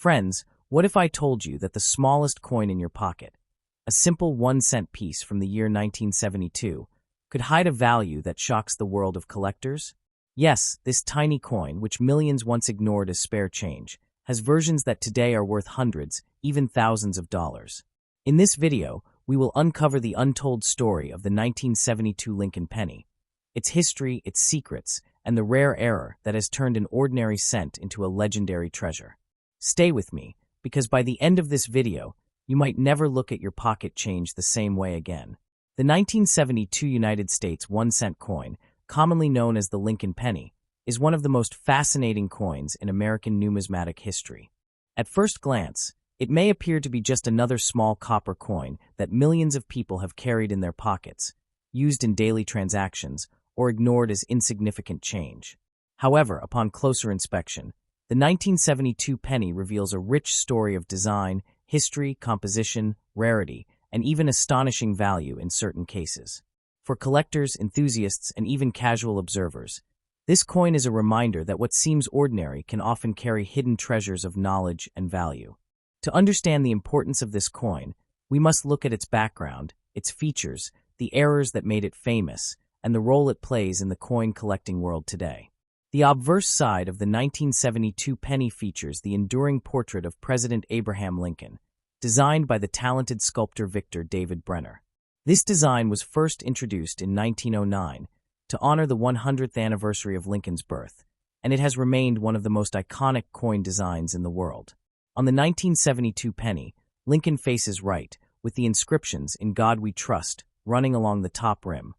Friends, what if I told you that the smallest coin in your pocket, a simple 1-cent piece from the year 1972, could hide a value that shocks the world of collectors? Yes, this tiny coin, which millions once ignored as spare change, has versions that today are worth hundreds, even thousands of dollars. In this video, we will uncover the untold story of the 1972 Lincoln penny, its history, its secrets, and the rare error that has turned an ordinary cent into a legendary treasure. Stay with me, because by the end of this video, you might never look at your pocket change the same way again. The 1972 United States 1-cent coin, commonly known as the Lincoln penny, is one of the most fascinating coins in American numismatic history. At first glance, it may appear to be just another small copper coin that millions of people have carried in their pockets, used in daily transactions, or ignored as insignificant change. However, upon closer inspection, the 1972 penny reveals a rich story of design, history, composition, rarity, and even astonishing value in certain cases. For collectors, enthusiasts, and even casual observers, this coin is a reminder that what seems ordinary can often carry hidden treasures of knowledge and value. To understand the importance of this coin, we must look at its background, its features, the errors that made it famous, and the role it plays in the coin collecting world today. The obverse side of the 1972 penny features the enduring portrait of President Abraham Lincoln, designed by the talented sculptor Victor David Brenner. This design was first introduced in 1909 to honor the 100th anniversary of Lincoln's birth, and it has remained one of the most iconic coin designs in the world. On the 1972 penny, Lincoln faces right, with the inscriptions "In God We Trust" running along the top rim,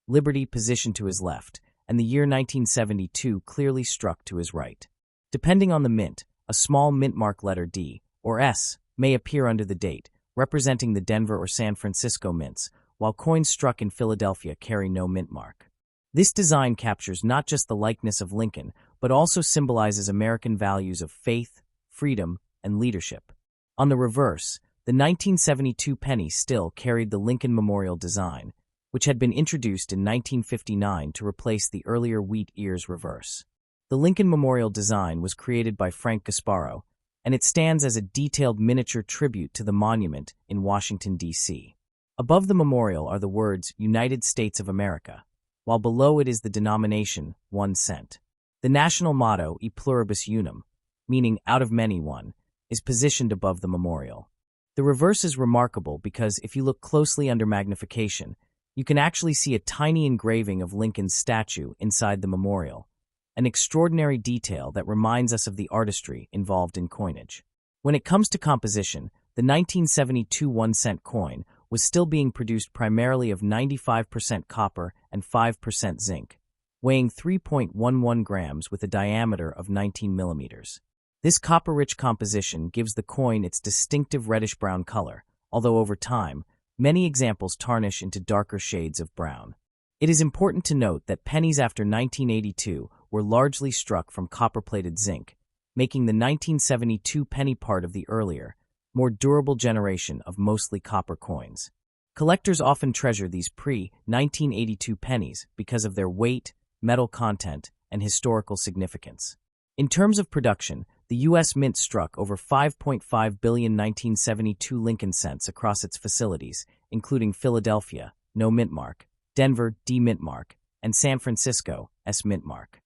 Liberty positioned to his left, and the year 1972 clearly struck to his right. Depending on the mint, a small mint mark letter D, or S, may appear under the date, representing the Denver or San Francisco mints, while coins struck in Philadelphia carry no mint mark. This design captures not just the likeness of Lincoln, but also symbolizes American values of faith, freedom, and leadership. On the reverse, the 1972 penny still carried the Lincoln Memorial design, which had been introduced in 1959 to replace the earlier wheat ears reverse. The Lincoln Memorial design was created by Frank Gasparo, and it stands as a detailed miniature tribute to the monument in Washington, D.C. Above the memorial are the words "United States of America," while below it is the denomination 1 cent. The national motto, E pluribus unum, meaning out of many one, is positioned above the memorial. The reverse is remarkable because if you look closely under magnification, you can actually see a tiny engraving of Lincoln's statue inside the memorial, an extraordinary detail that reminds us of the artistry involved in coinage. When it comes to composition, the 1972 1-cent coin was still being produced primarily of 95% copper and 5% zinc, weighing 3.11 grams with a diameter of 19 millimeters. This copper-rich composition gives the coin its distinctive reddish-brown color, although over time, many examples tarnish into darker shades of brown. It is important to note that pennies after 1982 were largely struck from copper-plated zinc, making the 1972 penny part of the earlier, more durable generation of mostly copper coins. Collectors often treasure these pre-1982 pennies because of their weight, metal content, and historical significance. In terms of production, the U.S. Mint struck over 5.5 billion 1972 Lincoln cents across its facilities, including Philadelphia, no mint mark, Denver, D mint mark, and San Francisco, S mint mark.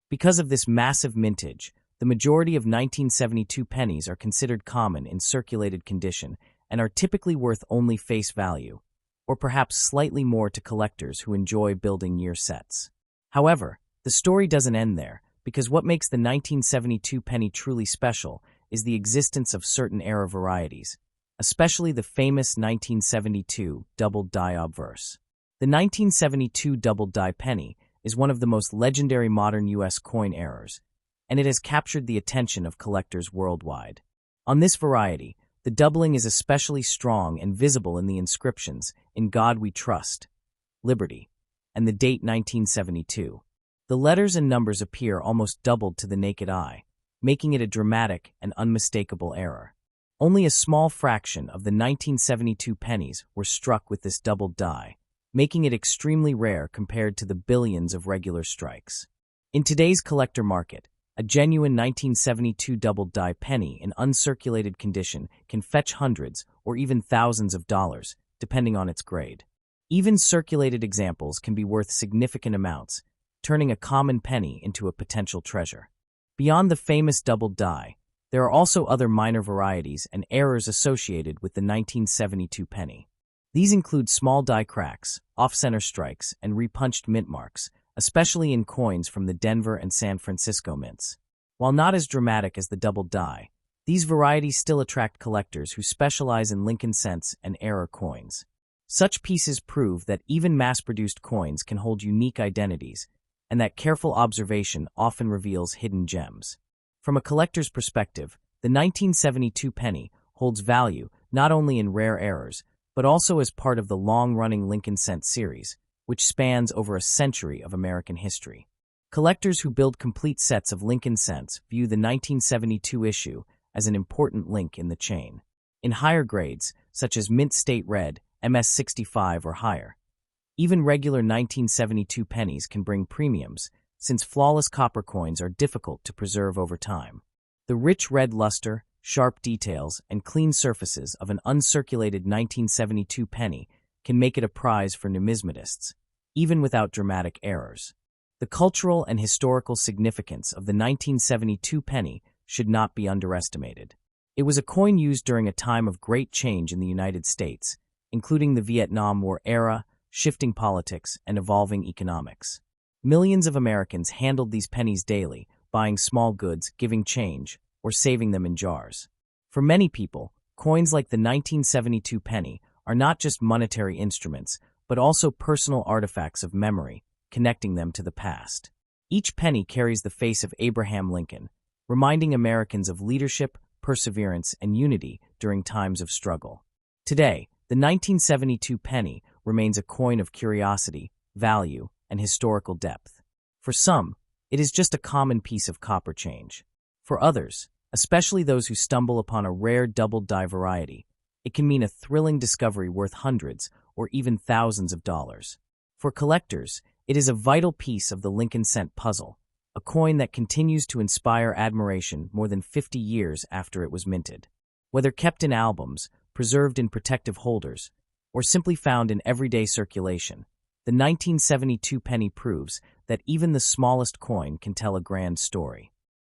Because of this massive mintage, the majority of 1972 pennies are considered common in circulated condition and are typically worth only face value, or perhaps slightly more to collectors who enjoy building year sets. However, the story doesn't end there, because what makes the 1972 penny truly special is the existence of certain era varieties, especially the famous 1972 doubled die obverse. The 1972 doubled die penny is one of the most legendary modern U.S. coin errors, and it has captured the attention of collectors worldwide. On this variety, the doubling is especially strong and visible in the inscriptions "In God We Trust," Liberty, and the date 1972. The letters and numbers appear almost doubled to the naked eye, making it a dramatic and unmistakable error. Only a small fraction of the 1972 pennies were struck with this doubled die, making it extremely rare compared to the billions of regular strikes. In today's collector market, A genuine 1972 double-die penny in uncirculated condition can fetch hundreds or even thousands of dollars, depending on its grade. Even circulated examples can be worth significant amounts, turning a common penny into a potential treasure. Beyond the famous doubled die, there are also other minor varieties and errors associated with the 1972 penny. These include small die cracks, off-center strikes, and repunched mint marks, especially in coins from the Denver and San Francisco mints. While not as dramatic as the doubled die, these varieties still attract collectors who specialize in Lincoln cents and error coins. Such pieces prove that even mass-produced coins can hold unique identities, and that careful observation often reveals hidden gems. From a collector's perspective, the 1972 penny holds value not only in rare errors, but also as part of the long-running Lincoln cent series, which spans over a century of American history. Collectors who build complete sets of Lincoln cents view the 1972 issue as an important link in the chain. In higher grades, such as Mint State Red, MS-65 or higher, even regular 1972 pennies can bring premiums, since flawless copper coins are difficult to preserve over time. The rich red luster, sharp details, and clean surfaces of an uncirculated 1972 penny can make it a prize for numismatists, even without dramatic errors. The cultural and historical significance of the 1972 penny should not be underestimated. It was a coin used during a time of great change in the United States, including the Vietnam War era, shifting politics, and evolving economics. Millions of Americans handled these pennies daily, buying small goods, giving change, or saving them in jars. For many people, coins like the 1972 penny are not just monetary instruments, but also personal artifacts of memory, connecting them to the past. Each penny carries the face of Abraham Lincoln, reminding Americans of leadership, perseverance, and unity during times of struggle. Today, the 1972 penny remains a coin of curiosity, value, and historical depth. For some, it is just a common piece of copper change. For others, especially those who stumble upon a rare doubled die variety, it can mean a thrilling discovery worth hundreds or even thousands of dollars. For collectors, it is a vital piece of the Lincoln cent puzzle, a coin that continues to inspire admiration more than 50 years after it was minted. Whether kept in albums, preserved in protective holders, or simply found in everyday circulation, the 1972 penny proves that even the smallest coin can tell a grand story.